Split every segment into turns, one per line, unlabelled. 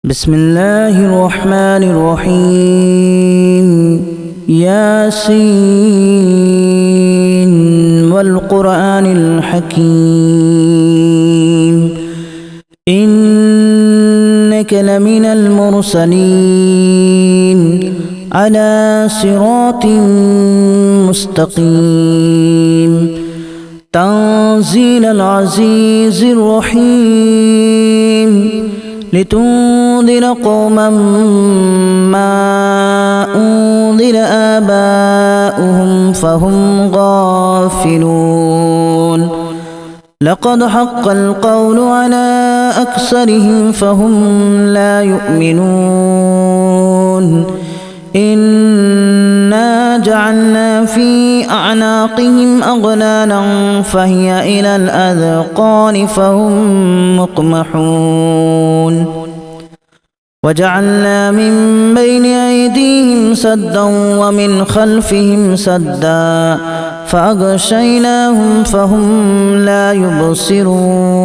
بسم الله الرحمن الرحيم ياسين والقرآن الحكيم إنك لمن المرسلين على صراط مستقيم تنزيل العزيز الرحيم لتنذر قوما ما أنذر آباؤهم فهم غافلون لقد حق القول على أكثرهم فهم لا يؤمنون إنا جعلنا في أعناقهم أغلالا فهي إلى الأذقان فهم مقمحون وجعلنا من بين أيديهم سدا ومن خلفهم سدا فأغشيناهم فهم لا يبصرون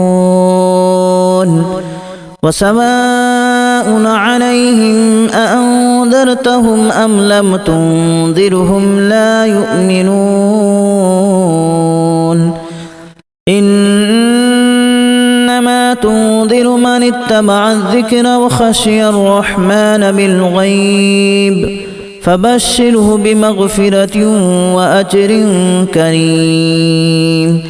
وسواء عليهم أأنذرتهم أم لم تنذرهم لا يؤمنون إنما تنذر من اتبع الذكر وخشي الرحمن بالغيب فبشره بمغفرة وأجر كريم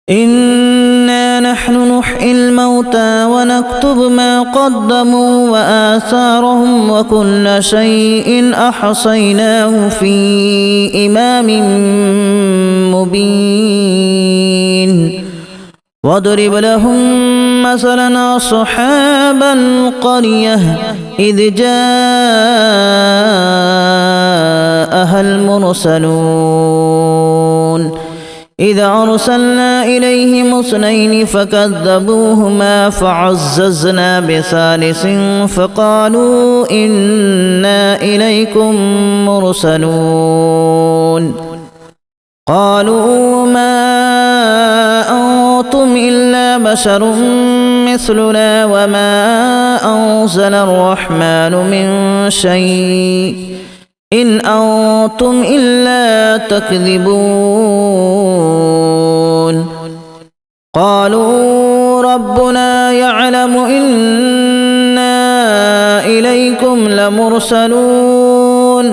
إنا نحن نحيي الموتى ونكتب ما قدموا وآثارهم وكل شيء أحصيناه في إمام مبين واضرب لهم مثلا أصحاب القرية إذ جاءها المرسلون إذا أرسلنا إليهم اثنين فكذبوهما فعززنا بثالث فقالوا إنا إليكم مرسلون قالوا ما أنتم إلا بشر مثلنا وما أنزل الرحمن من شيء إن أنتم إلا تكذبون قالوا ربنا يعلم إنا إليكم لمرسلون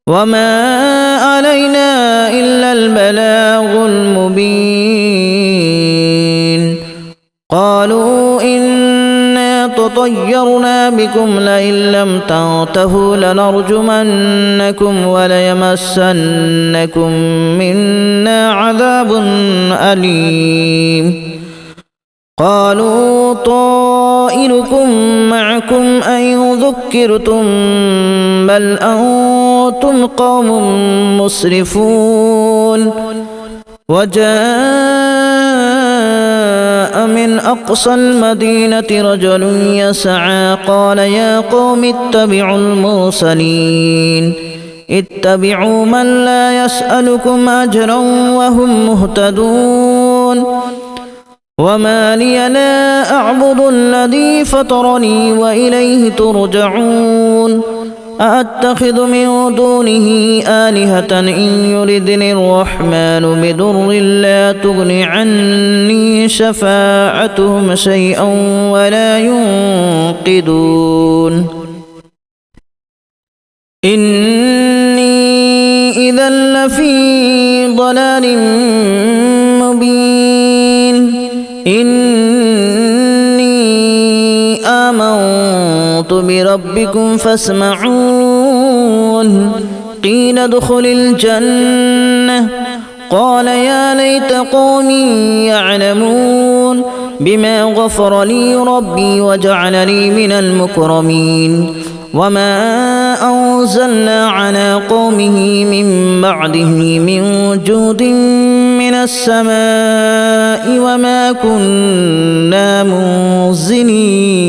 وما علينا إلا البلاغ المبين قالوا إنا تطيرنا بكم لئن لم تنتهوا لنرجمنكم وليمسنكم منا عذاب أليم قالوا طائركم معكم أن ذكرتم بل أنتم قوم مسرفون وجاء من أقصى المدينة رجل يسعى قال يا قوم اتبعوا المرسلين اتبعوا من لا يسألكم أجرا وهم مهتدون وما لي لا أعبد الذي فطرني وإليه ترجعون أأتخذ من دونه آلهة إن يردني الرحمن بضر لا تغن عني شفاعتهم شيئا ولا ينقذون إني إذا لفي ضلال مبين إني آمنت بربكم فاسمعون قيل ادخل الجنة قال يا ليت قومي يعلمون بما غفر لي ربي وجعلني من المكرمين وما أنزلنا على قومه من بعده من جود من السماء وما كنا منزلين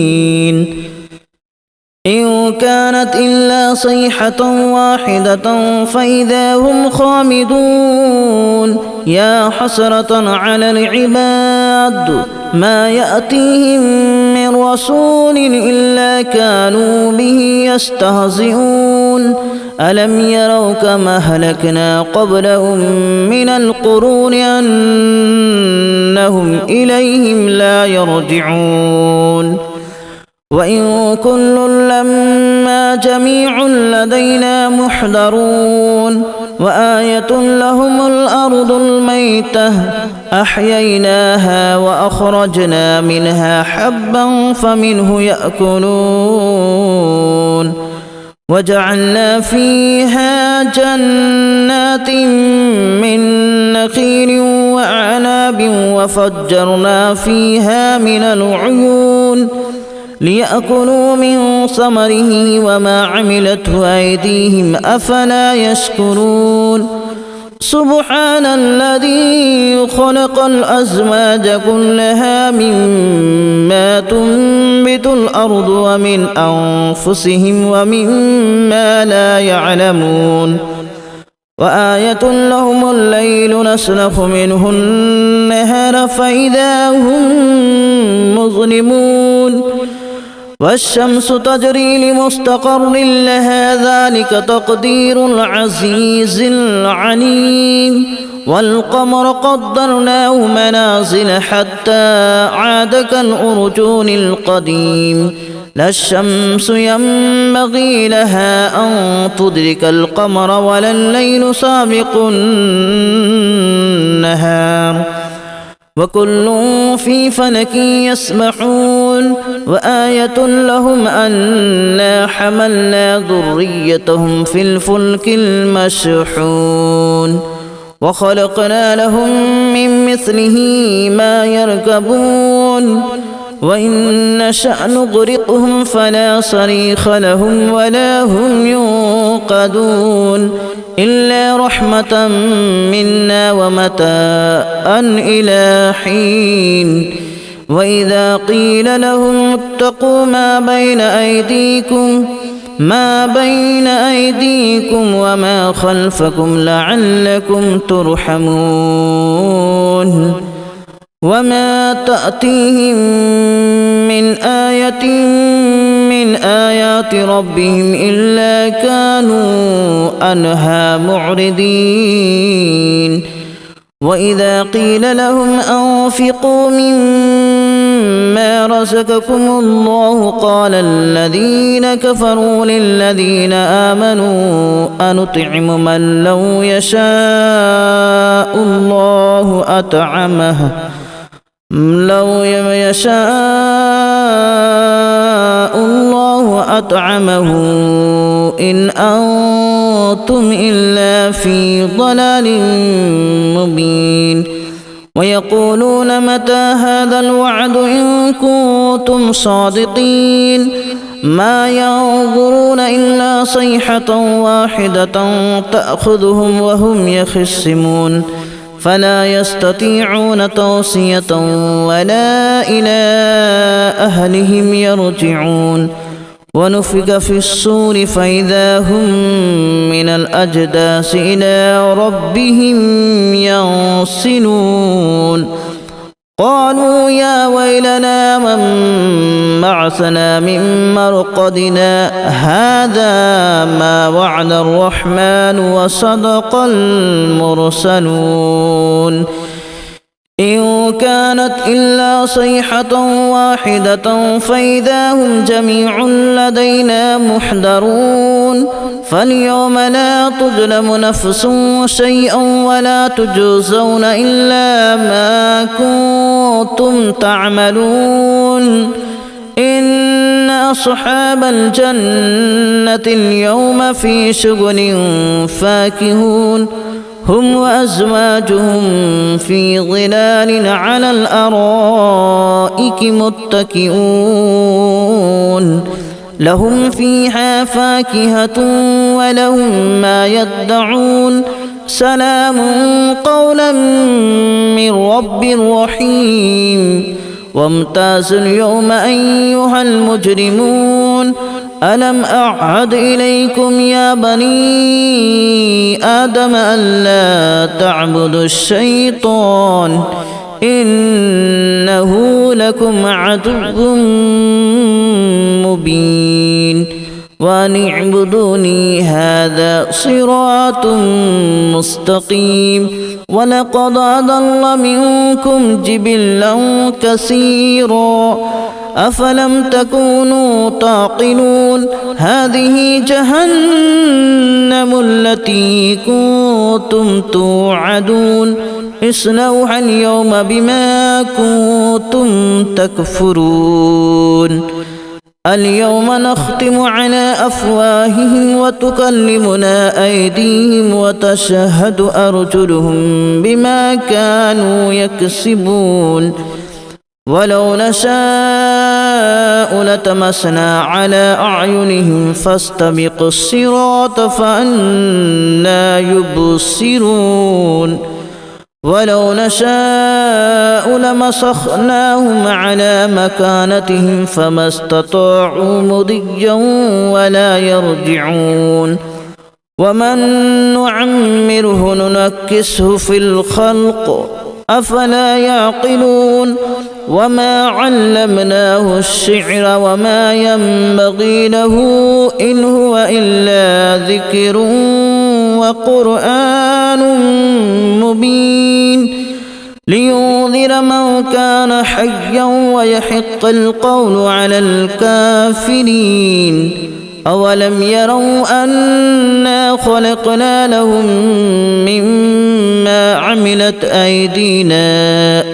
إن كانت إلا صيحة واحدة فإذا هم خامدون يا حسرة على العباد ما يأتيهم من رسول إلا كانوا به يستهزئون ألم يروا كما أهلكنا قبلهم من القرون أنهم إليهم لا يرجعون وإن كل لما جميع لدينا محضرون وآية لهم الأرض الميتة أحييناها وأخرجنا منها حبا فمنه يأكلون وجعلنا فيها جنات من نخيل وأعناب وفجرنا فيها من العيون ليأكلوا من ثمره وما عملته أيديهم أفلا يشكرون سبحان الذي خلق الأزواج كلها مما تنبت الأرض ومن أنفسهم ومما لا يعلمون وآية لهم الليل نسلخ منه النهار فإذا هم مظلمون والشمس تجري لمستقر لها ذلك تقدير العزيز العليم والقمر قدرناه منازل حتى عاد كالأرجون القديم لا الشمس ينبغي لها أن تدرك القمر ولا الليل سابق النهار وكل في فلك يسبحون وآية لهم أنا حملنا ذريتهم في الفلك المشحون وخلقنا لهم من مثله ما يركبون وإن نشأ نغرقهم فلا صريخ لهم ولا هم ينقذون إلا رحمة منا ومتاعا إلى حين وإذا قيل لهم اتقوا ما بين أيديكم وما خلفكم لعلكم ترحمون وما تأتيهم من آية من آيات ربهم إلا كانوا عنها معرضين وإذا قيل لهم أنفقوا مما رزقكم الله قال الذين كفروا للذين آمنوا أنطعم من لو يشاء الله أطعمه إن أنتم إلا في ضلال مبين ويقولون متى هذا الوعد إن كنتم صادقين ما ينظرون إلا صيحة واحدة تأخذهم وهم يخصمون فلا يستطيعون توصية ولا إلى أهلهم يرجعون ونفخ في الصور فإذا هم من الأجداث إلى ربهم ينسلون قالوا يا ويلنا من بعثنا من مرقدنا هذا ما وعد الرحمن وصدق المرسلون إن كانت إلا صيحة واحدة فإذا هم جميع لدينا محضرون فاليوم لا تظلم نفس شيئا ولا تجزون إلا ما كنتم تعملون إن أصحاب الجنة اليوم في شغل فاكهون هم وأزواجهم في ظلال على الأرائك متكئون لهم فيها فاكهة ولهم ما يدعون سلام قولا من رب رحيم وامتازوا اليوم أيها المجرمون ألم أعهد إليكم يا بني آدم ألا تعبدوا الشيطان إنه لكم عدو مبين وأن اعبدوني هذا صراط مستقيم ولقد أضل منكم جبلا كثيرا أفلم تكونوا تعقلون هذه جهنم التي كنتم توعدون اصلوها اليوم بما كنتم تكفرون اليوم نختم على أفواههم وتكلمنا أيديهم وتشهد أرجلهم بما كانوا يكسبون ولو نشاء لتمسنا على أعينهم فاستبقوا الصراط فأنى يبصرون ولو نشاء لمسخناهم على مكانتهم فما استطاعوا مضيا ولا يرجعون ومن نعمره ننكسه في الخلق أفلا يعقلون وما علمناه الشعر وما ينبغي له إن هو إلا ذكر وقرآن مبين لينذر من كان حيا ويحق القول على الكافرين أولم يروا أنا خلقنا لهم مما عملت أيدينا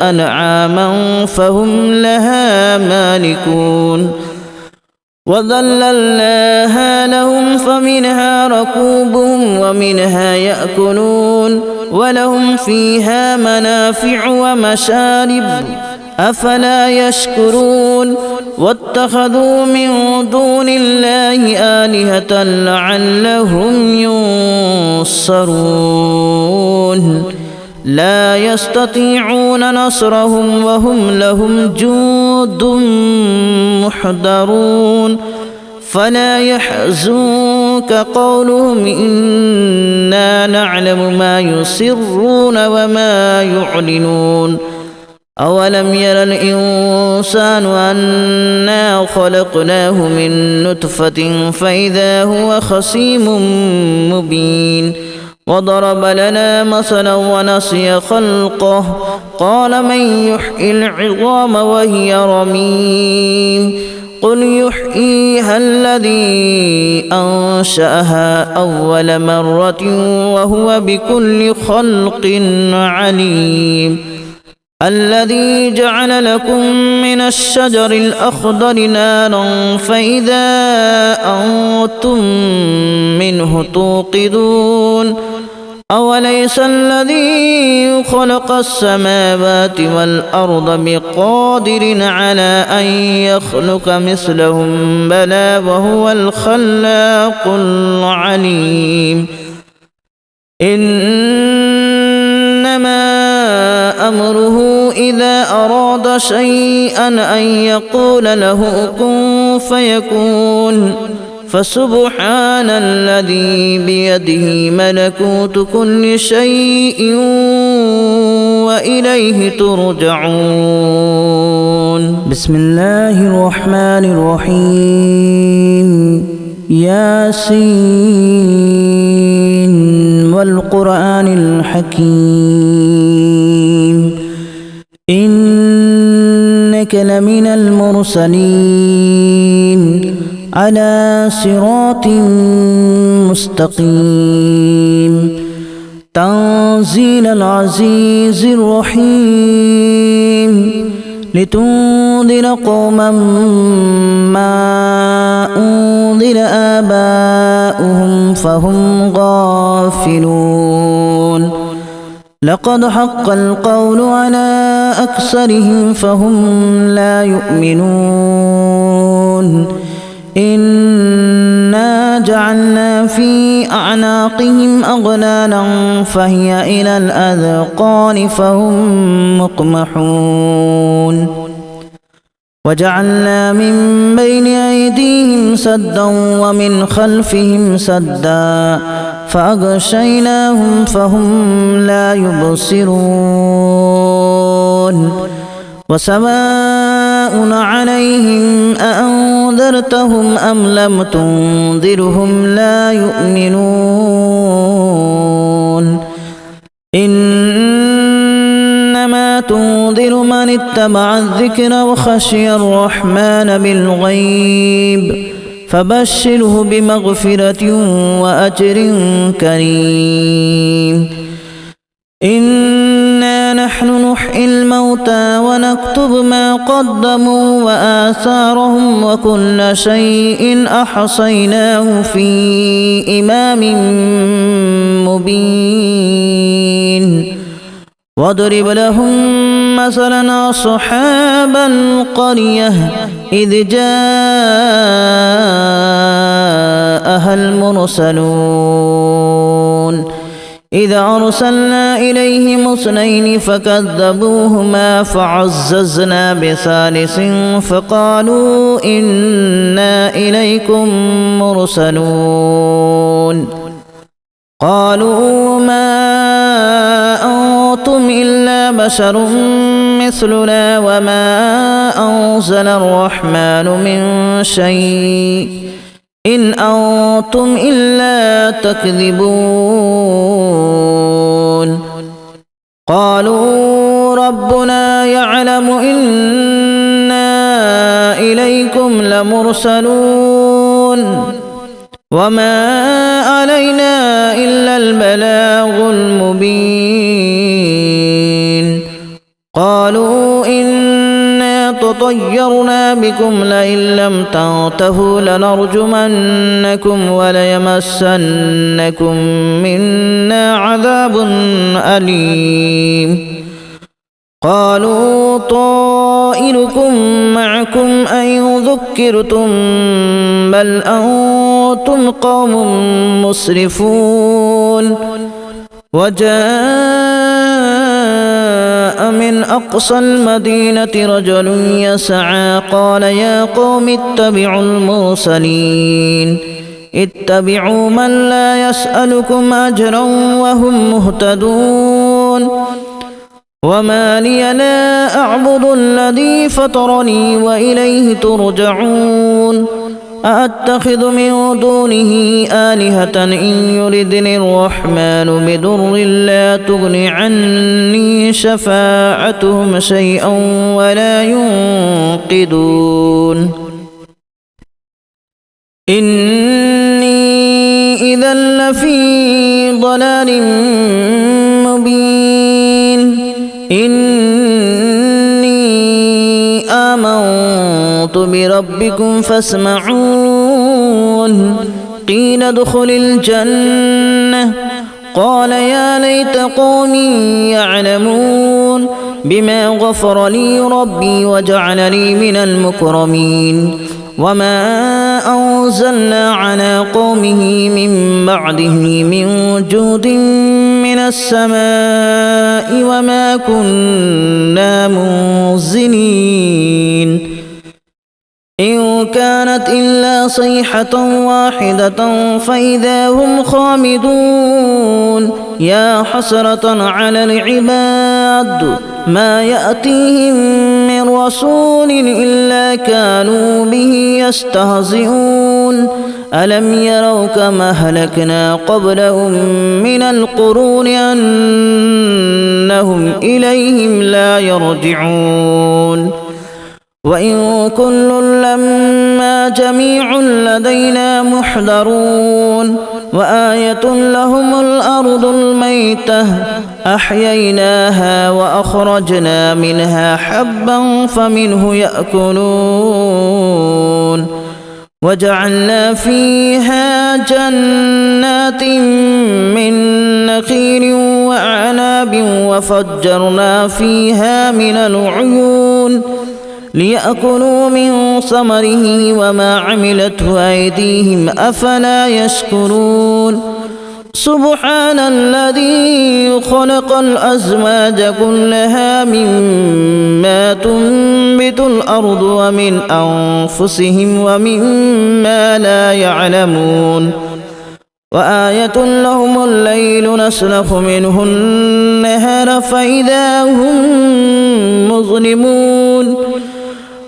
أنعاما فهم لها مالكون وذللناها لهم فمنها ركوبهم ومنها يأكلون ولهم فيها منافع ومشارب أفلا يشكرون واتخذوا من دون الله آلهة لعلهم ينصرون لا يستطيعون نصرهم وهم لهم جند محضرون فلا يحزنك قولهم إنا نعلم ما يسرون وما يعلنون أولم ير الإنسان أنا خلقناه من نطفة فإذا هو خصيم مبين وضرب لنا مثلا ونسي خلقه قال من يحيي العظام وهي رميم قل يحييها الذي أنشأها أول مرة وهو بكل خلق عليم الذي جعل لكم من الشجر الأخضر نارا فإذا أنتم منه توقدون أوليس الذي خلق السماوات والأرض بقادر على أن يخلق مثلهم بلى وهو الخلاق العليم إنما أمره إذا أراد شيئا أن يقول له كن فيكون فسبحان الذي بيده ملكوت كل شيء وإليه ترجعون بسم الله الرحمن الرحيم ياسين والقرآن الحكيم إنك لمن المرسلين على صراط مستقيم تنزيل العزيز الرحيم لتنذر قوما ما أنذر آباؤهم فهم غافلون لقد حق القول على أكثرهم فهم لا يؤمنون إنا جعلنا في أعناقهم أغلالا فهي إلى الأذقان فهم مقمحون وجعلنا من بين أيديهم سدا ومن خلفهم سدا فأغشيناهم فهم لا يبصرون وسواء عليهم أأنذرتهم أم لم تنذرهم لا يؤمنون إنما تنذر من اتبع الذكر وخشي الرحمن بالغيب فبشره بمغفرة وأجر كريم إنا نحن نحيي الموتى ونكتب ما قدموا وآثارهم وكل شيء أحصيناه في إمام مبين واضرب لهم مثلا أصحاب القرية إذ جاءها المرسلون إذا أرسلنا إليهم اثنين فكذبوهما فعززنا بثالث فقالوا إنا إليكم مرسلون قالوا ما أنتم إلا بشر مثلنا وما أنزل الرحمن من شيء إن أنتم إلا تكذبون قالوا ربنا يعلم إنا إليكم لمرسلون وما علينا إلا البلاغ المبين قالوا إنا تطيرنا بكم لئن لم تنتهوا لنرجمنكم وليمسنكم منا عذاب أليم قالوا طائركم معكم أن ذكرتم بل أنتم قوم مسرفون وجاء من أقصى المدينة رجل يسعى قال يا قوم اتبعوا المرسلين اتبعوا من لا يسألكم أجرا وهم مهتدون وما لي لا أعبد الذي فطرني وإليه ترجعون أأتخذ من دونه آلهة إن يردني الرحمن بضر لا تغن عني شفاعتهم شيئا ولا ينقذون إني إذا لفي ضلال مبين إني آمنت بربكم فاسمعون قيل ادخل الجنة قال يا ليت قومي يعلمون بما غفر لي ربي وجعلني من المكرمين وما أنزلنا على قومه من بعده من جود من السماء وما كنا منزلين إن كانت إلا صيحة واحدة فإذا هم خامدون يا حسرة على العباد ما يأتيهم من رسول إلا كانوا به يستهزئون ألم يروا كما أهلكنا قبلهم من القرون أنهم إليهم لا يرجعون وإن كل لما جميع لدينا محضرون وآية لهم الأرض الميتة أحييناها وأخرجنا منها حبا فمنه يأكلون وجعلنا فيها جنات من نخيل وأعناب وفجرنا فيها من العيون ليأكلوا من ثمره وما عملته أيديهم أفلا يشكرون سبحان الذي خلق الأزواج كلها مما تنبت الأرض ومن أنفسهم ومما لا يعلمون وآية لهم الليل نسلخ منه النهار فإذا هم مظلمون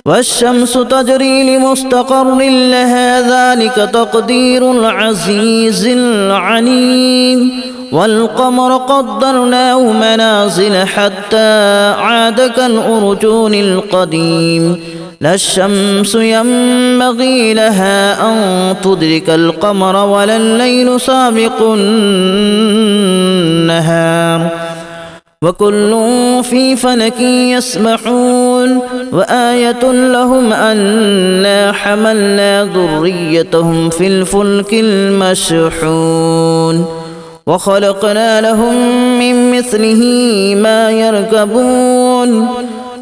والشمس تجري لمستقر لها ذلك تقدير العزيز العليم والقمر قدرناه منازل حتى عاد كالأرجون القديم لا الشمس ينبغي لها أن تدرك القمر ولا الليل سابق النهار وكل في فلك يسبحون وآية لهم أنا حملنا ذريتهم في الفلك المشحون وخلقنا لهم من مثله ما يركبون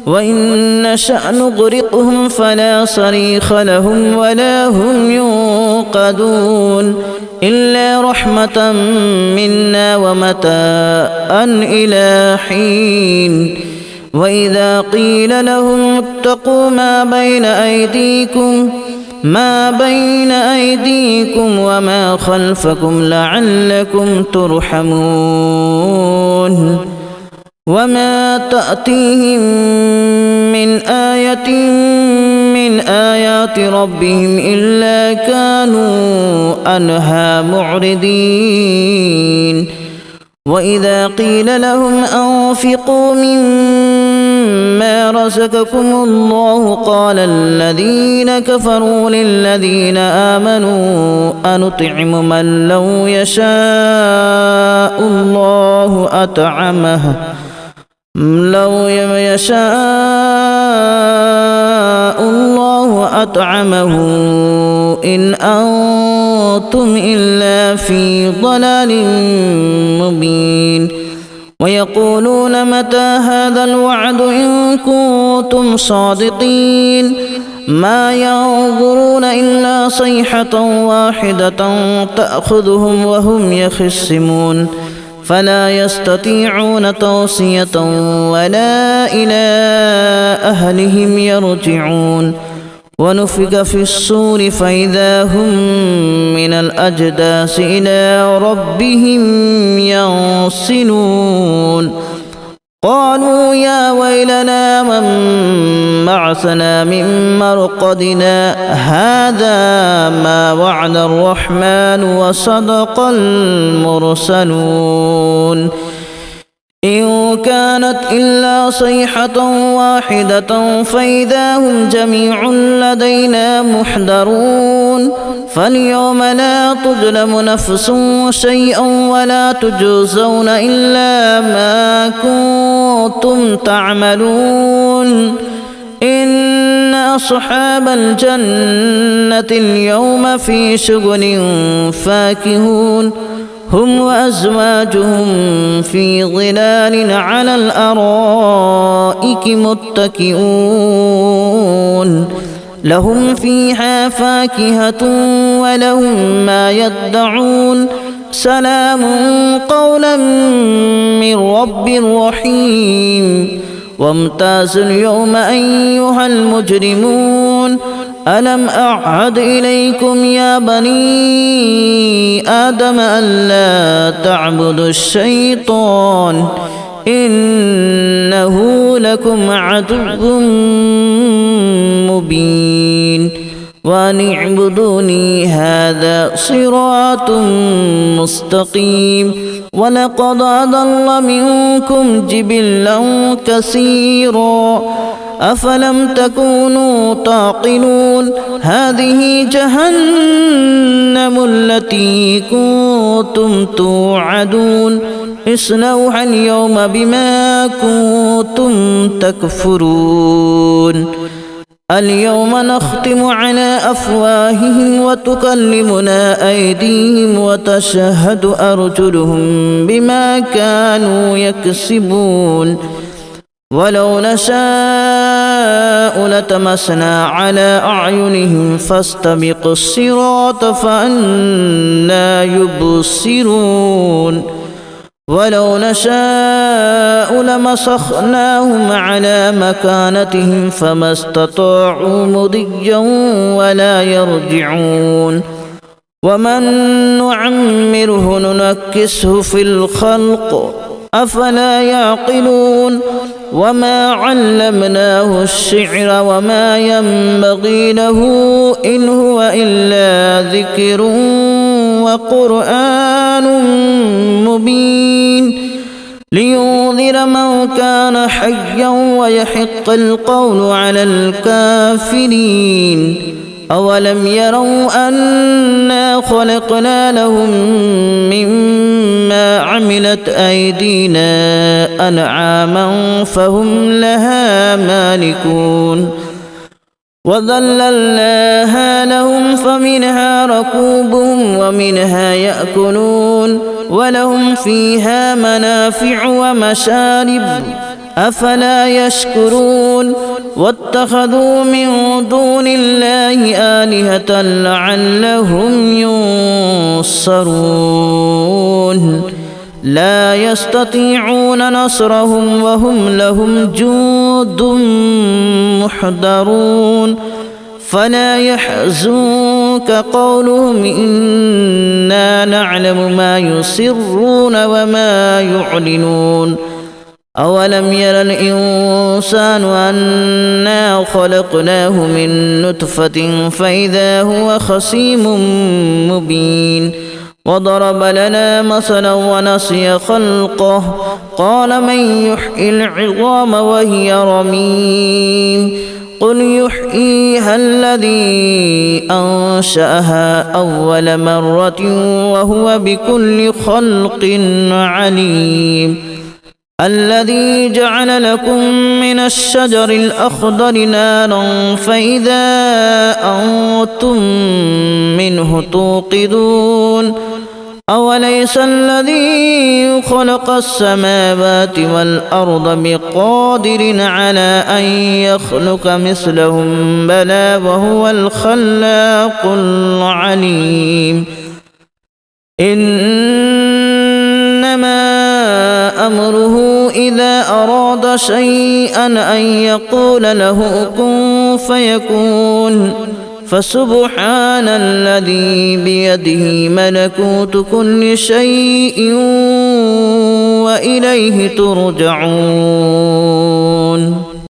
وإن نشأ نغرقهم فلا صريخ لهم ولا هم ينقذون إلا رحمة منا ومتاعا إلى حين وإذا قيل لهم اتقوا ما بين أيديكم وما خلفكم لعلكم ترحمون وما تأتيهم من آية من آيات ربهم إلا كانوا عنها معرضين وإذا قيل لهم أنفقوا مما رزقكم الله قال الذين كفروا للذين آمنوا أنطعم من لو يشاء الله أطعمه إن أنتم إلا في ضلال مبين ويقولون متى هذا الوعد إن كنتم صادقين ما ينظرون إلا صيحة واحدة تأخذهم وهم يخصمون فلا يستطيعون توصية ولا إلى أهلهم يرجعون ونفخ في الصور فإذا هم من الأجداث إلى ربهم ينسلون قالوا يا ويلنا من بعثنا من مرقدنا هذا ما وعد الرحمن وصدق المرسلون إن كانت إلا صيحة واحدة فإذا هم جميع لدينا محضرون فاليوم لا تظلم نفس شيئا ولا تجزون إلا ما كنتم تعملون إن أصحاب الجنة اليوم في شغل فاكهون هم وأزواجهم في ظلال على الأرائك متكئون لهم فيها فاكهة ولهم ما يدعون سلام قولا من رب رحيم وامتازوا اليوم أيها المجرمون ألم أعهد إليكم يا بني آدم ألا تعبدوا الشيطان إنه لكم عدو مبين وأن اعبدوني هذا صراط مستقيم ولقد أضل منكم جبلا كثيرا أفلم تكونوا تعقلون هذه جهنم التي كنتم توعدون اصلوها اليوم بما كنتم تكفرون اليوم نختم على أفواههم وتكلمنا أيديهم وتشهد أرجلهم بما كانوا يكسبون ولو نشاء لتمسنا على أعينهم فاستبقوا الصراط فأنى يبصرون ولو نشاء لمسخناهم على مكانتهم فما استطاعوا مضيا ولا يرجعون ومن نعمره ننكسه في الخلق أفلا يعقلون وما علمناه الشعر وما ينبغي له إن هو إلا ذكر وقرآن مبين لينذر من كان حيا ويحق القول على الكافرين أولم يروا أنا خلقنا لهم مما عملت أيدينا أنعاما فهم لها مالكون وذللناها لهم فمنها ركوبهم ومنها يأكلون ولهم فيها منافع ومشارب أفلا يشكرون واتخذوا من دون الله آلهة لعلهم ينصرون لا يستطيعون نصرهم وهم لهم جند محضرون فلا يحزنك قولهم إنا نعلم ما يسرون وما يعلنون أولم ير الإنسان أنا خلقناه من نطفة فإذا هو خصيم مبين وضرب لنا مثلا ونسي خلقه قال من يحيي العظام وهي رميم قل يحييها الذي أنشأها أول مرة وهو بكل خلق عليم الذي جعل لكم من الشجر الأخضر نارا فإذا أنتم منه توقدون أوليس الذي خلق السماوات والأرض بقادر على أن يخلق مثلهم بلى وهو الخلاق العليم إنما أمره إذا أراد شيئا أن يقول له كن فيكون فسبحان الذي بيده ملكوت كل شيء وإليه ترجعون